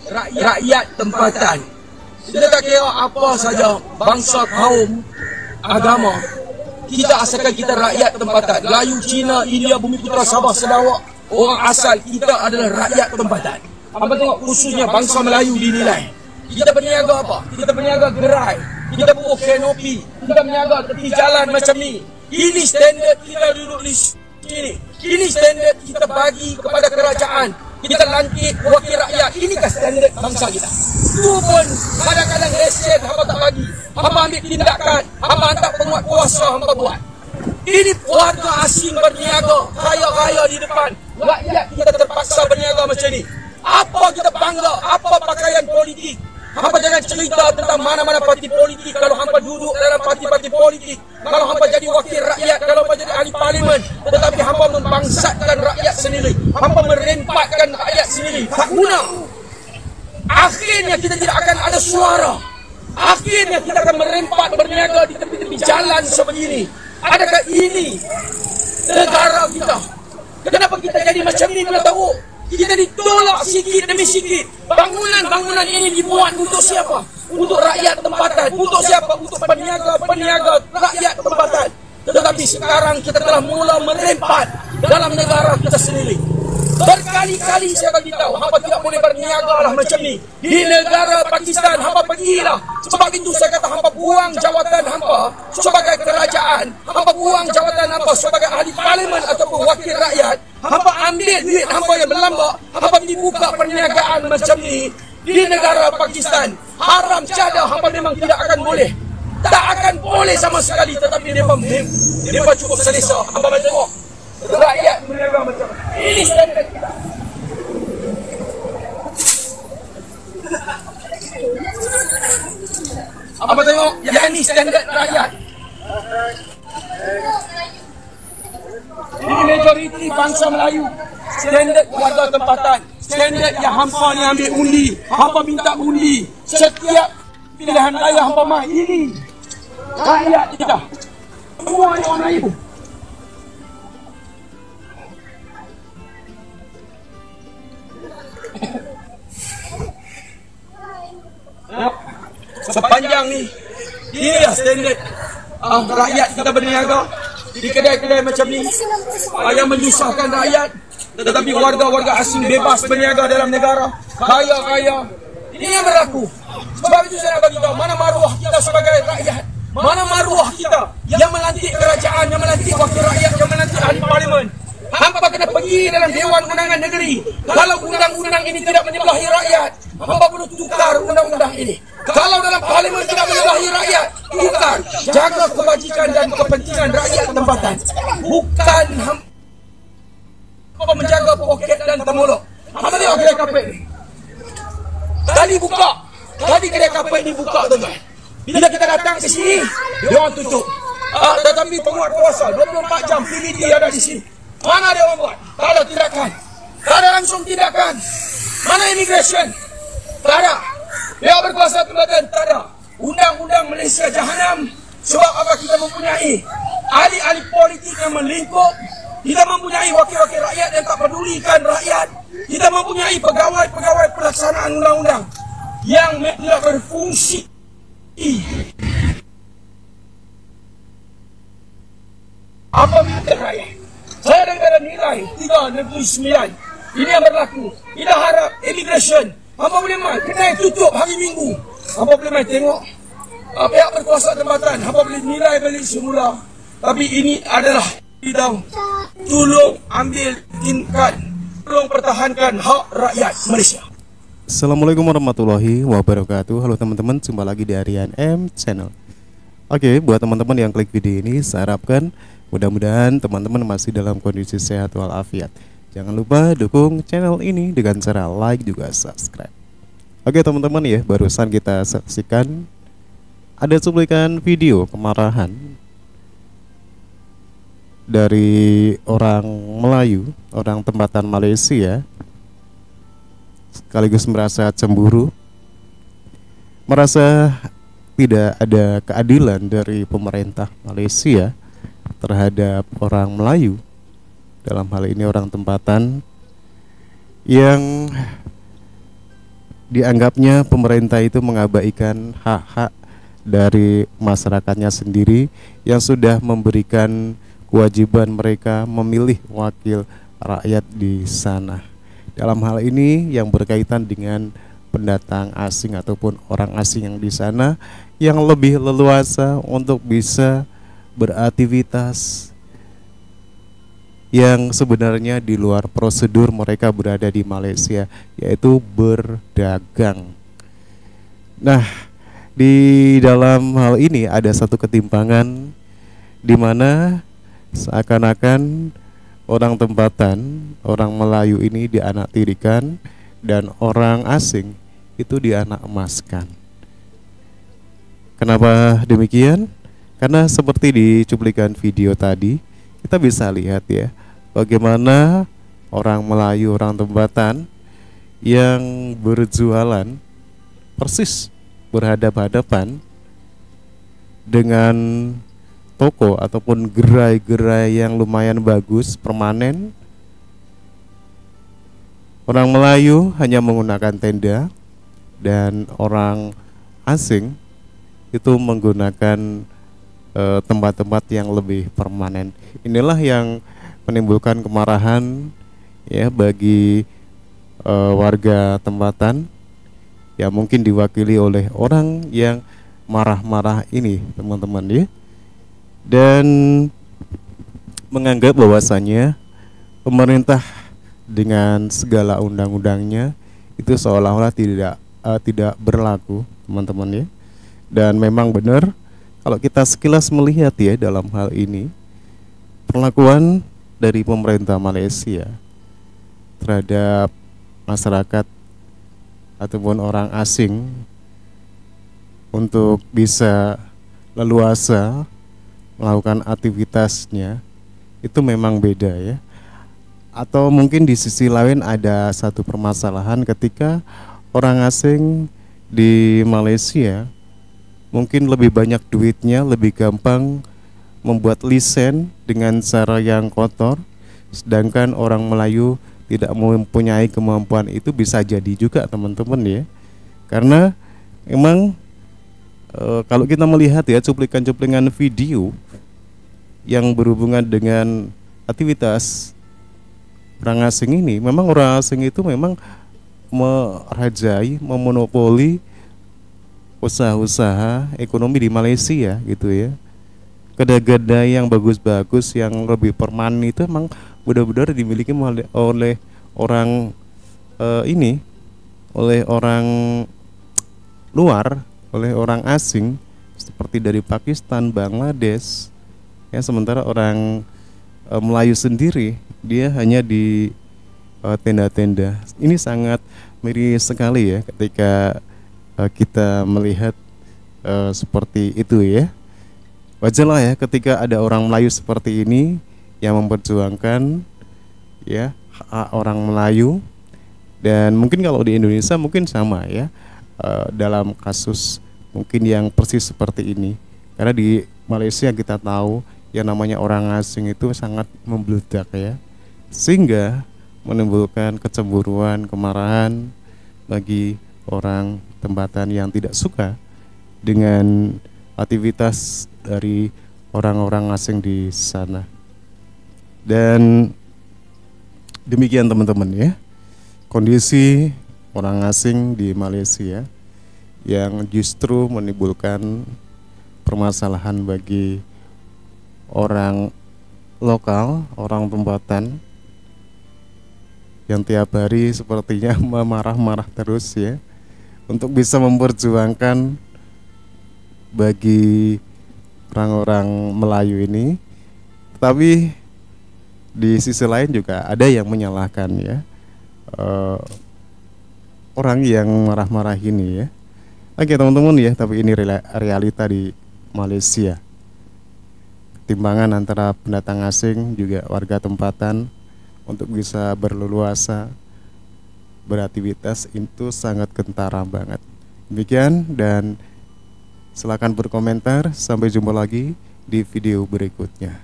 rakyat tempatan. Kita tak kira apa saja bangsa, kaum, agama. Kita asalkan kita rakyat tempatan. Melayu, Cina, India, Bumiputera, Sabah, Sarawak, orang asal kita adalah rakyat tempatan. Apa tengok khususnya bangsa Melayu dinilai. Kita berniaga apa? Kita berniaga gerai, kita buat kanopi, kita berniaga tepi jalan macam ni. Ini standard kita duduk di sini. Ini standard kita bagi kepada kerajaan. Kita lantik wakil rakyat. Inikah standard bangsa kita? Itu pun kadang-kadang resen hamba tak bagi. Hamba ambil tindakan. Hamba hantar penguat kuasa hamba buat. Ini warga asing berniaga, kaya-kaya di depan. Rakyat kita terpaksa berniaga macam ni. Apa kita bangga? Apa pakaian politik? Hampa jangan cerita tentang mana-mana parti politik kalau hampa duduk dalam parti-parti politik. Kalau hampa jadi wakil rakyat, kalau hampa jadi ahli parlimen. Tetapi hampa membangsatkan rakyat sendiri. Hampa merempatkan rakyat sendiri. Tak guna. Akhirnya kita tidak akan ada suara. Akhirnya kita akan merempat berniaga di tepi-tepi jalan sebegini. Adakah ini negara kita? Kenapa kita jadi macam ni? Kita tahu. Kita ditolak sikit demi sikit. Bangunan-bangunan ini dibuat untuk siapa? Untuk rakyat tempatan. Untuk siapa? Untuk peniaga-peniaga rakyat tempatan. Tetapi sekarang kita telah mula merempat dalam negara kita sendiri. Berkali-kali saya bagi tahu, hampa tidak boleh berniaga lah macam ni. Di negara Pakistan, hampa pergilah. Sebab itu saya kata hampa buang jawatan hampa sebagai kerajaan. Hampa buang jawatan hampa sebagai ahli parlimen ataupun wakil rakyat. Hampa ambil duit hampa yang berlambak. Hampa dibuka perniagaan macam ni di negara Pakistan. Haram cadar hampa memang tidak akan boleh. Tak akan boleh sama sekali. Tetapi mereka cukup selesa. Hampa tengok rakyat berniaga macam ini standard kita. Apa tengok? Yang ini standard rakyat. Ini majoriti bangsa Melayu. Standard warga tempatan. Standard yang hampa ni ambil undi. Hampa minta undi. Setiap pilihan raya hampa main ini rakyat kita. Semua orang Melayu. Sepanjang ni dia standard rakyat kita berniaga di kedai-kedai macam ni yang menyusahkan rakyat. Tetapi warga-warga asing bebas berniaga dalam negara, kaya-kaya. Ini yang berlaku. Sebab itu saya nak bagi tahu, mana maruah kita sebagai rakyat, mana maruah kita yang melantik kerajaan, yang melantik wakil rakyat, yang melantik ahli parlimen. Hampa kena pergi dalam Dewan Undangan Negeri. Kalau undang-undang ini tidak menyebelahi rakyat, hampa perlu tukar undang-undang ini. Kalau dalam parlimen tidak menyebelahi rakyat, tukar. Jaga kebajikan dan kepentingan rakyat tempatan. Bukan hampa menjaga poket dan temuluk. Hampa tengok kedai kapek ni. Tadi buka. Tadi kedai kapek ni buka, tuan-tuan. Bila kita datang ke sini, dia orang tutup. Tetapi penguat kuasa 24 jam PBD ada di sini. Mana dia orang buat? Tak ada tindakan. Tak ada langsung tindakan. Mana immigration? Tak ada. Dia berkuasa tempatan? Tak ada. Undang-undang Malaysia Jahanam. Sebab apa? Kita mempunyai ahli-ahli politik yang melingkup. Kita mempunyai wakil-wakil rakyat yang tak pedulikan rakyat. Kita mempunyai pegawai-pegawai pelaksanaan undang-undang yang tidak berfungsi. Apa minta rakyat? Saya dengan nilai 3.9. Ini yang berlaku. Kita harap immigration. Apa boleh main? Kedai tutup hari Minggu. Apa boleh main? Tengok pihak berkuasa tempatan. Apa boleh nilai balik semula. Tapi ini adalah kita tolong ambil tindakan. Tolong pertahankan hak rakyat Malaysia. Assalamualaikum warahmatullahi wabarakatuh. Halo teman-teman, jumpa lagi di Aryan M Channel. Oke, buat teman-teman yang klik video ini, saya harapkan mudah-mudahan teman-teman masih dalam kondisi sehat walafiat. Jangan lupa dukung channel ini dengan cara like juga subscribe. Oke teman-teman ya, barusan kita saksikan ada cuplikan video kemarahan dari orang Melayu, orang tempatan Malaysia, sekaligus merasa cemburu, merasa tidak ada keadilan dari pemerintah Malaysia terhadap orang Melayu, dalam hal ini orang tempatan yang dianggapnya pemerintah itu mengabaikan hak-hak dari masyarakatnya sendiri yang sudah memberikan kewajiban mereka memilih wakil rakyat di sana. Dalam hal ini yang berkaitan dengan pendatang asing ataupun orang asing yang di sana yang lebih leluasa untuk bisa beraktivitas yang sebenarnya di luar prosedur mereka berada di Malaysia, yaitu berdagang. Nah, di dalam hal ini ada satu ketimpangan di mana seakan-akan orang tempatan, orang Melayu ini dianaktirikan dan orang asing itu dianak emaskan. Kenapa demikian? Karena seperti di cuplikan video tadi, kita bisa lihat ya, bagaimana orang Melayu, orang tempatan yang berjualan persis berhadap-hadapan dengan toko ataupun gerai-gerai yang lumayan bagus, permanen. Orang Melayu hanya menggunakan tenda dan orang asing itu menggunakan tempat-tempat yang lebih permanen. Inilah yang menimbulkan kemarahan ya bagi warga tempatan, ya mungkin diwakili oleh orang yang marah-marah ini, teman-teman ya, dan menganggap bahwasannya pemerintah dengan segala undang-undangnya itu seolah-olah tidak berlaku, teman-teman ya. Dan memang benar kalau kita sekilas melihat ya dalam hal ini, perlakuan dari pemerintah Malaysia terhadap masyarakat ataupun orang asing untuk bisa leluasa melakukan aktivitasnya itu memang beda ya. Atau mungkin di sisi lain ada satu permasalahan ketika orang asing di Malaysia mungkin lebih banyak duitnya, lebih gampang membuat lisen dengan cara yang kotor, sedangkan orang Melayu tidak mempunyai kemampuan itu. Bisa jadi juga teman-teman ya, karena memang kalau kita melihat ya cuplikan-cuplikan video yang berhubungan dengan aktivitas orang asing ini, memang orang asing itu memang merajai, memonopoli usaha-usaha ekonomi di Malaysia gitu ya. Kedai-kedai yang bagus-bagus yang lebih permanen itu memang benar-benar dimiliki oleh orang oleh orang luar, oleh orang asing seperti dari Pakistan, Bangladesh ya. Sementara orang Melayu sendiri dia hanya di tenda-tenda. Ini sangat miris sekali ya ketika kita melihat seperti itu ya. Wajarlah ya ketika ada orang Melayu seperti ini yang memperjuangkan ya hak orang Melayu. Dan mungkin kalau di Indonesia mungkin sama ya, dalam kasus mungkin yang persis seperti ini. Karena di Malaysia kita tahu yang namanya orang asing itu sangat membludak ya, sehingga menimbulkan kecemburuan, kemarahan bagi orang tempatan yang tidak suka dengan aktivitas dari orang-orang asing di sana. Dan demikian teman-teman ya, kondisi orang asing di Malaysia yang justru menimbulkan permasalahan bagi orang lokal, orang tempatan yang tiap hari sepertinya marah-marah terus ya, untuk bisa memperjuangkan bagi orang-orang Melayu ini. Tapi di sisi lain juga ada yang menyalahkan ya, orang yang marah-marah ini ya. Oke teman-teman ya, tapi ini realita di Malaysia. Timbangan antara pendatang asing juga warga tempatan untuk bisa berleluasa beraktivitas itu sangat kentara banget. Demikian, dan silakan berkomentar. Sampai jumpa lagi di video berikutnya.